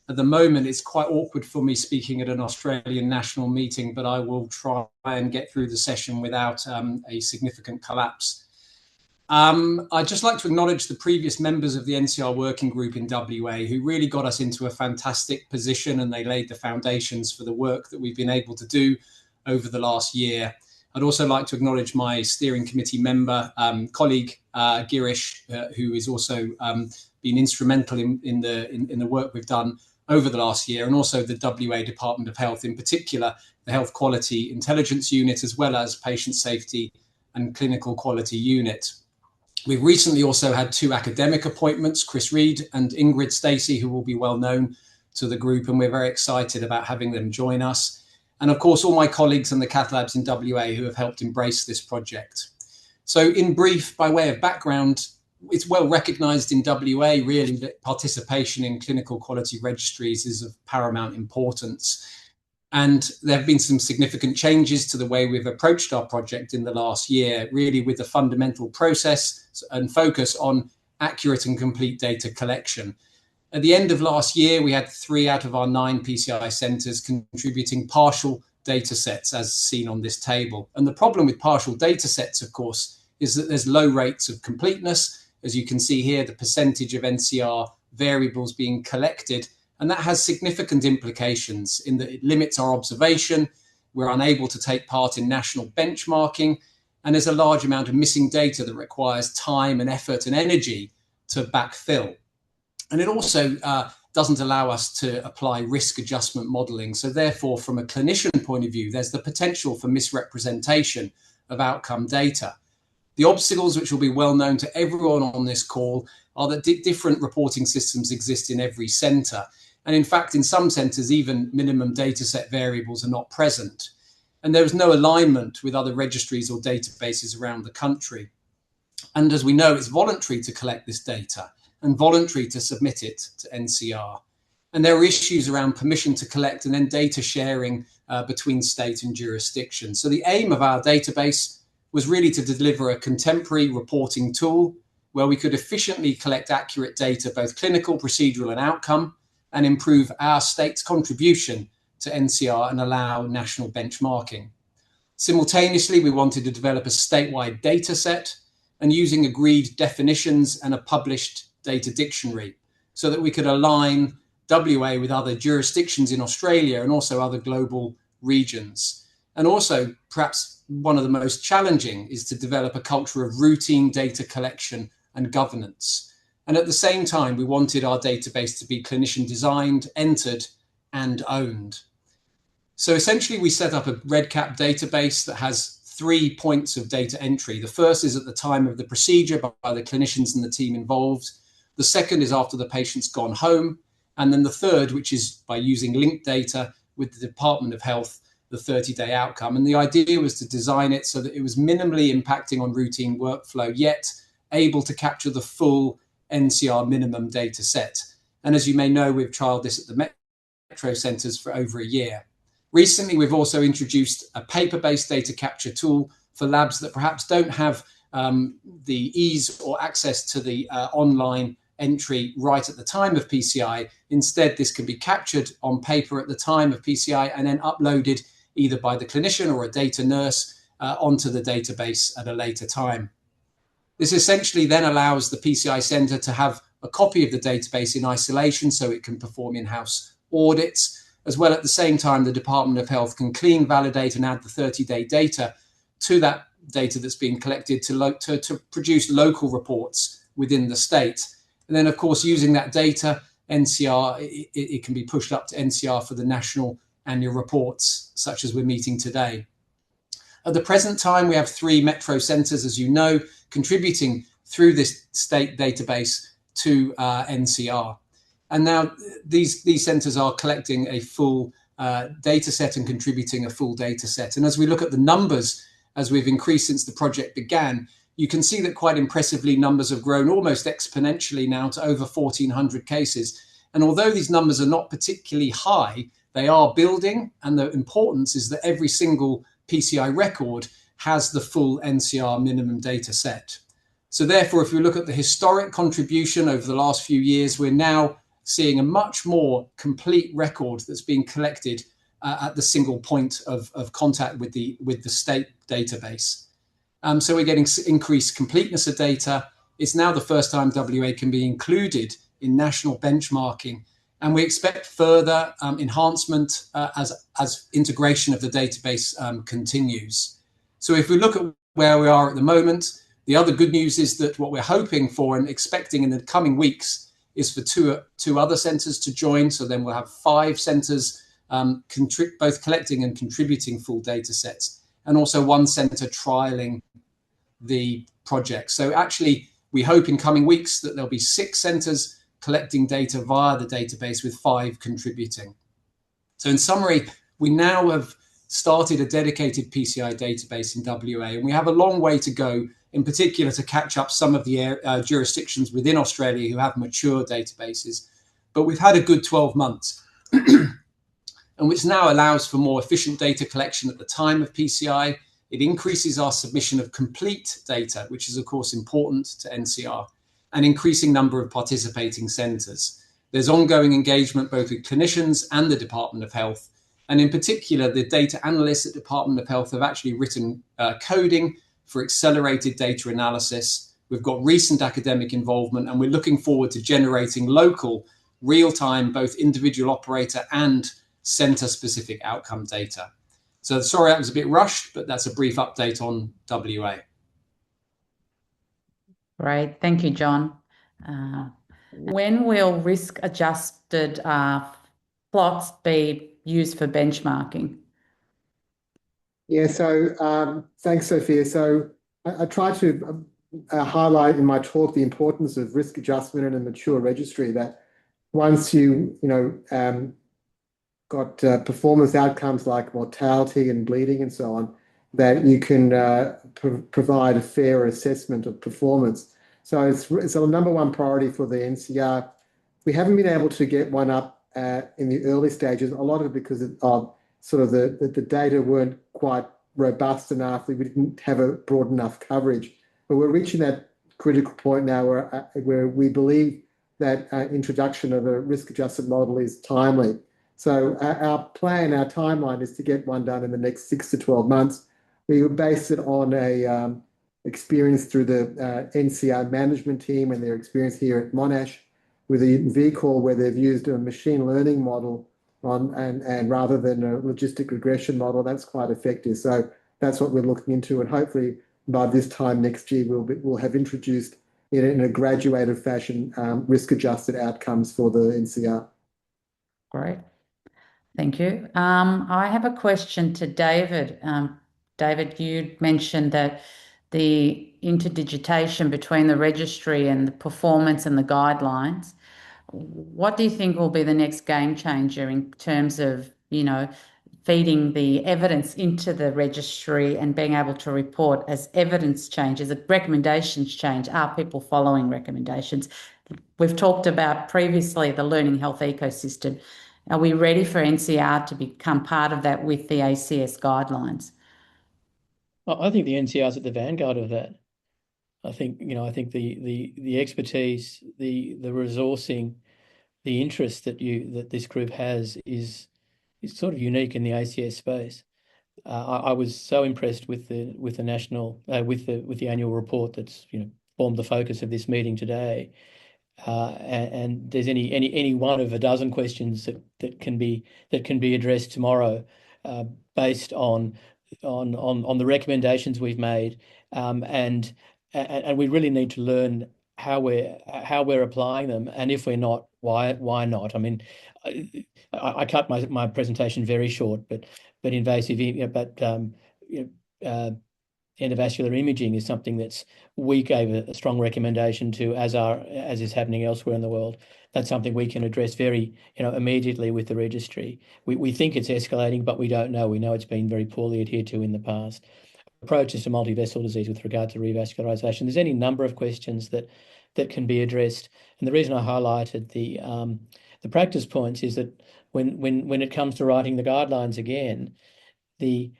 at the moment, it's quite awkward for me speaking at an Australian national meeting, but I will try and get through the session without a significant collapse. I'd just like to acknowledge the previous members of the NCR working group in WA who really got us into a fantastic position, and they laid the foundations for the work that we've been able to do over the last year. I'd also like to acknowledge my steering committee member, colleague Girish, who has also been instrumental in the work we've done over the last year, and also the WA Department of Health, in particular, the Health Quality Intelligence Unit, as well as Patient Safety and Clinical Quality Unit. We've recently also had 2 academic appointments, Chris Reed and Ingrid Stacey, who will be well known to the group, and we're very excited about having them join us. And of course, all my colleagues in the cath labs in WA who have helped embrace this project. So in brief, by way of background, it's well recognised in WA really that participation in clinical quality registries is of paramount importance. And there have been some significant changes to the way we've approached our project in the last year, really with the fundamental process and focus on accurate and complete data collection. At the end of last year, we had 3 out of our 9 PCI centres contributing partial data sets, as seen on this table. And the problem with partial data sets, of course, is that there's low rates of completeness. As you can see here, the percentage of NCR variables being collected, and that has significant implications in that it limits our observation. We're unable to take part in national benchmarking, and there's a large amount of missing data that requires time and effort and energy to backfill. And it also doesn't allow us to apply risk adjustment modelling. So therefore, from a clinician point of view, there's the potential for misrepresentation of outcome data. The obstacles, which will be well known to everyone on this call, are that different reporting systems exist in every centre. And in fact, in some centres, even minimum dataset variables are not present. And there is no alignment with other registries or databases around the country. And as we know, it's voluntary to collect this data and voluntary to submit it to NCR. And there are issues around permission to collect and then data sharing between state and jurisdiction. So the aim of our database was really to deliver a contemporary reporting tool where we could efficiently collect accurate data, both clinical, procedural and outcome, and improve our state's contribution to NCR and allow national benchmarking. Simultaneously, we wanted to develop a statewide data set and using agreed definitions and a published data dictionary so that we could align WA with other jurisdictions in Australia and also other global regions. And also, perhaps one of the most challenging is to develop a culture of routine data collection and governance. And at the same time, we wanted our database to be clinician designed, entered, and owned. So essentially, we set up a REDCap database that has 3 points of data entry. The first is at the time of the procedure by the clinicians and the team involved. The second is after the patient's gone home. And then the third, which is by using linked data with the Department of Health, the 30-day outcome. And the idea was to design it so that it was minimally impacting on routine workflow, yet able to capture the full NCR minimum data set. And as you may know, we've trialed this at the metro centres for over a year. Recently, we've also introduced a paper-based data capture tool for labs that perhaps don't have the ease or access to the online entry right at the time of PCI. Instead, this can be captured on paper at the time of PCI and then uploaded either by the clinician or a data nurse onto the database at a later time. This essentially then allows the PCI centre to have a copy of the database in isolation so it can perform in-house audits, as well at the same time the Department of Health can clean, validate and add the 30-day data to that data that's been collected to produce local reports within the state. And then, of course, using that data, NCR, it can be pushed up to NCR for the national annual reports, such as we're meeting today. At the present time, we have 3 metro centres, as you know, contributing through this state database to NCR. And now these centres are collecting a full data set and contributing a full data set. And as we look at the numbers, as we've increased since the project began, you can see that quite impressively numbers have grown almost exponentially now to over 1,400 cases. And although these numbers are not particularly high, they are building. And the importance is that every single PCI record has the full NCR minimum data set. So therefore, if we look at the historic contribution over the last few years, we're now seeing a much more complete record that's being collected at the single point of contact with the state database. So we're getting increased completeness of data. It's now the first time WA can be included in national benchmarking. And we expect further enhancement as integration of the database continues. So if we look at where we are at the moment, the other good news is that what we're hoping for and expecting in the coming weeks is for two other centres to join. So then we'll have 5 centres both collecting and contributing full data sets, and also 1 centre trialling the project. So actually, we hope in coming weeks that there'll be 6 centres collecting data via the database with 5 contributing. So in summary, we now have started a dedicated PCI database in WA, and we have a long way to go, in particular to catch up some of the jurisdictions within Australia who have mature databases. But we've had a good 12 months, and which now allows for more efficient data collection at the time of PCI. It increases our submission of complete data, which is of course important to NCR, and increasing number of participating centres. There's ongoing engagement both with clinicians and the Department of Health. And in particular, the data analysts at Department of Health have actually written coding for accelerated data analysis. We've got recent academic involvement, and we're looking forward to generating local, real-time, both individual operator and centre-specific outcome data. So sorry that was a bit rushed, but that's a brief update on WA. Great, thank you, John. When will risk-adjusted plots be used for benchmarking? Yeah, so thanks, Sophia. So I tried to highlight in my talk the importance of risk adjustment in a mature registry, that once you got performance outcomes like mortality and bleeding and so on, that you can provide a fair assessment of performance. So it's a #1 priority for the NCR. We haven't been able to get one up in the early stages, a lot of it because of sort of the data weren't quite robust enough. We didn't have a broad enough coverage. But we're reaching that critical point now where we believe that introduction of a risk-adjusted model is timely. So our plan, our timeline is to get one done in the next 6 to 12 months. We will base it on a experience through the NCR management team and their experience here at Monash with a VCall, where they've used a machine learning model and rather than a logistic regression model. That's quite effective. So that's what we're looking into, and hopefully by this time next year we'll have introduced in a graduated fashion risk-adjusted outcomes for the NCR. Great. Thank you. I have a question to David. David, you mentioned that the interdigitation between the registry and the performance and the guidelines. What do you think will be the next game changer in terms of, feeding the evidence into the registry and being able to report as evidence changes, as recommendations change? Are people following recommendations? We've talked about previously the learning health ecosystem. Are we ready for NCR to become part of that with the ACS guidelines? I think the NCR is at the vanguard of that. I think the expertise, the resourcing, the interest that this group has is sort of unique in the ACS space. I was so impressed with the national with the annual report that's formed the focus of this meeting today. And there's any one of a dozen questions that can be addressed tomorrow, based on the recommendations we've made, and we really need to learn how we're applying them, and if we're not, why not? I mean, I cut my presentation very short, but invasive, endovascular imaging is something that's we gave a strong recommendation to, as is happening elsewhere in the world. That's something we can address very immediately with the registry. We think it's escalating, but we don't know. We know it's been very poorly adhered to in the past. Approaches to multivessel disease with regard to revascularization. There's any number of questions that can be addressed. And the reason I highlighted the practice points is that when it comes to writing the guidelines again, the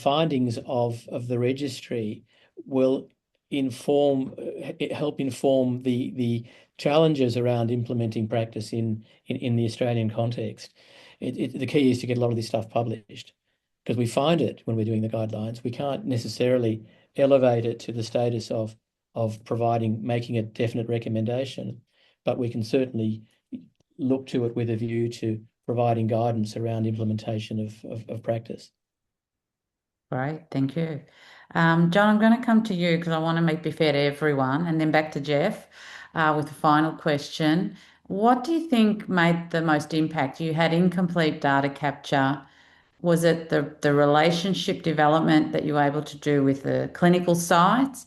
findings of the registry will help inform the challenges around implementing practice in the Australian context. The key is to get a lot of this stuff published, because we find it when we're doing the guidelines. We can't necessarily elevate it to the status of making a definite recommendation, but we can certainly look to it with a view to providing guidance around implementation of practice. Great, thank you. John, I'm going to come to you because I want to be fair to everyone, and then back to Jeff with the final question. What do you think made the most impact? You had incomplete data capture. Was it the relationship development that you were able to do with the clinical sites?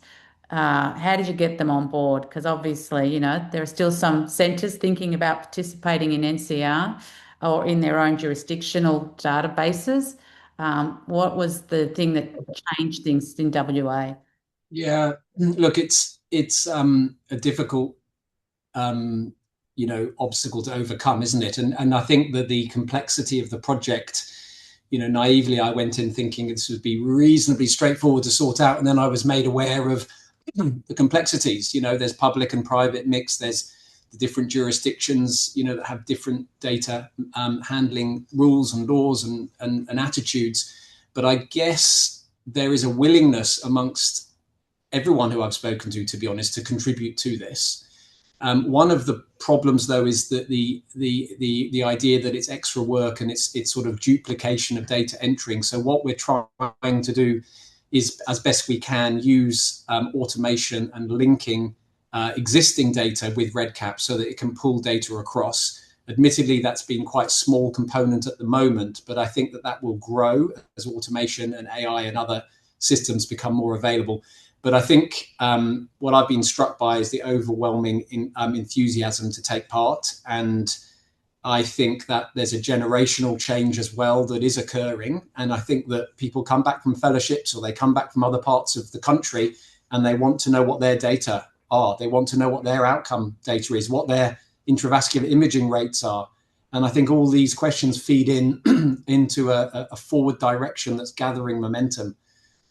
How did you get them on board? Because obviously, there are still some centres thinking about participating in NCR or in their own jurisdictional databases. What was the thing that changed things in WA? Yeah, look, it's a difficult obstacle to overcome, isn't it? And I think that the complexity of the project, naively I went in thinking this would be reasonably straightforward to sort out, and then I was made aware of the complexities. There's public and private mix, there's the different jurisdictions that have different data handling rules and laws and attitudes. But I guess there is a willingness amongst everyone who I've spoken to be honest, to contribute to this. One of the problems, though, is that the idea that it's extra work and it's sort of duplication of data entering. So what we're trying to do is, as best we can, use automation and linking existing data with REDCap so that it can pull data across. Admittedly, that's been quite a small component at the moment, but I think that will grow as automation and AI and other systems become more available. But I think what I've been struck by is the overwhelming enthusiasm to take part. And I think that there's a generational change as well that is occurring. And I think that people come back from fellowships or they come back from other parts of the country and they want to know what their data are. They want to know what their outcome data is, what their intravascular imaging rates are. And I think all these questions feed into a forward direction that's gathering momentum.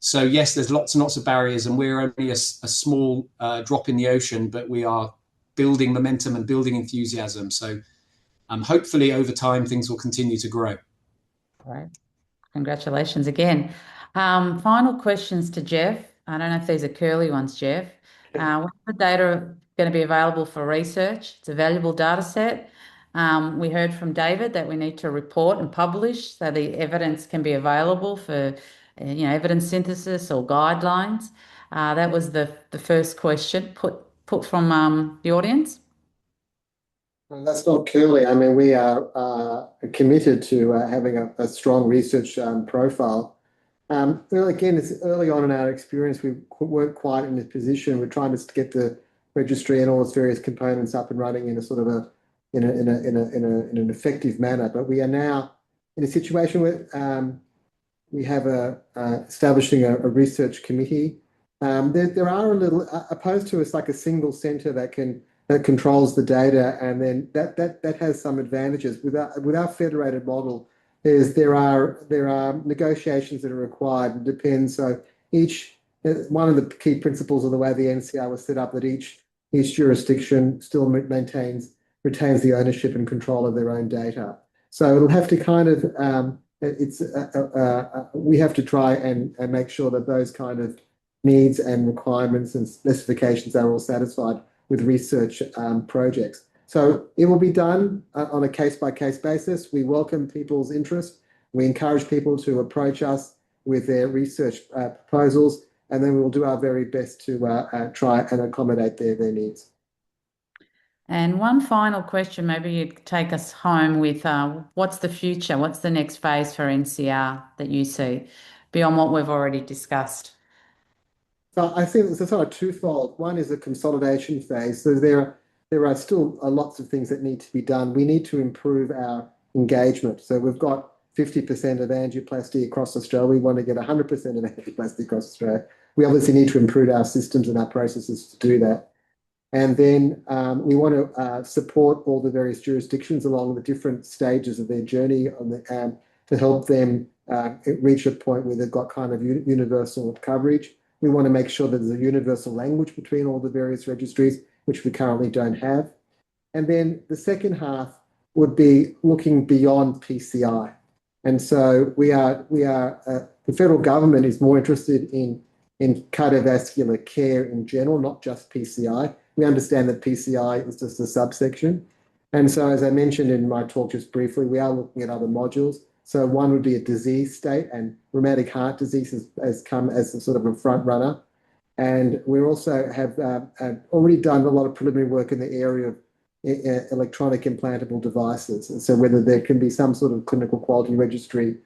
So yes, there's lots and lots of barriers, and we're only a small drop in the ocean, but we are building momentum and building enthusiasm. So hopefully over time, things will continue to grow. Great. Congratulations again. Final questions to Jeff. I don't know if these are curly ones, Jeff. When's the data going to be available for research? It's a valuable data set. We heard from David that we need to report and publish so the evidence can be available for evidence synthesis or guidelines. That was the first question put from the audience. Well, that's not curly. I mean, we are committed to having a strong research profile. Again, it's early on in our experience. We weren't quite in this position. We're trying to get the registry and all its various components up and running in a sort of in an effective manner. But we are now in a situation where we have establishing a research committee. There are a little opposed to us like a single center that controls the data, and then that has some advantages. With our federated model, there are negotiations that are required. It depends. So one of the key principles of the way the NCR was set up, that each jurisdiction still retains the ownership and control of their own data. So it'll have to kind of we have to try and make sure that those kind of needs and requirements and specifications are all satisfied with research projects. So it will be done on a case-by-case basis. We welcome people's interest. We encourage people to approach us with their research proposals, and then we will do our very best to try and accommodate their needs. And one final question, maybe you could take us home with what's the future? What's the next phase for NCR that you see beyond what we've already discussed? So I think it's a sort of twofold. One is a consolidation phase. So there are still lots of things that need to be done. We need to improve our engagement. So we've got 50% of angioplasty across Australia. We want to get 100% of angioplasty across Australia. We obviously need to improve our systems and our processes to do that. And then we want to support all the various jurisdictions along the different stages of their journey to help them reach a point where they've got kind of universal coverage. We want to make sure that there's a universal language between all the various registries, which we currently don't have. And then the second half would be looking beyond PCI. And so the federal government is more interested in cardiovascular care in general, not just PCI. We understand that PCI is just a subsection. And so, as I mentioned in my talk just briefly, we are looking at other modules. So one would be a disease state, and rheumatic heart disease has come as a sort of a front runner. And we also have already done a lot of preliminary work in the area of electronic implantable devices. And so whether there can be some sort of clinical quality registry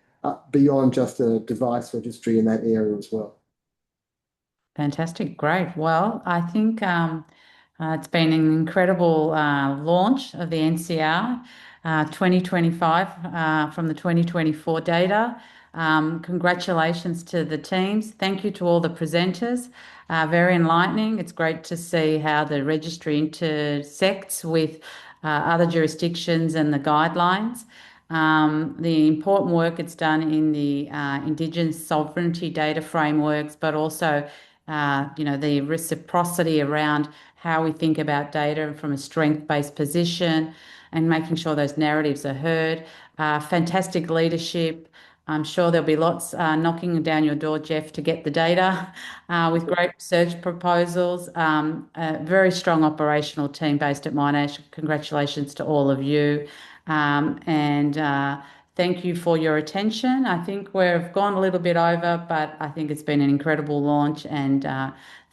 beyond just a device registry in that area as well. Fantastic. Great. Well, I think it's been an incredible launch of the NCR 2025 from the 2024 data. Congratulations to the teams. Thank you to all the presenters. Very enlightening. It's great to see how the registry intersects with other jurisdictions and the guidelines. The important work it's done in the Indigenous sovereignty data frameworks, but also the reciprocity around how we think about data from a strength-based position and making sure those narratives are heard. Fantastic leadership. I'm sure there'll be lots knocking down your door, Jeff, to get the data with great research proposals. A very strong operational team based at Monash. Congratulations to all of you. Thank you for your attention. I think we've gone a little bit over, but I think it's been an incredible launch, and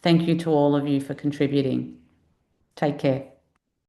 thank you to all of you for contributing. Take care.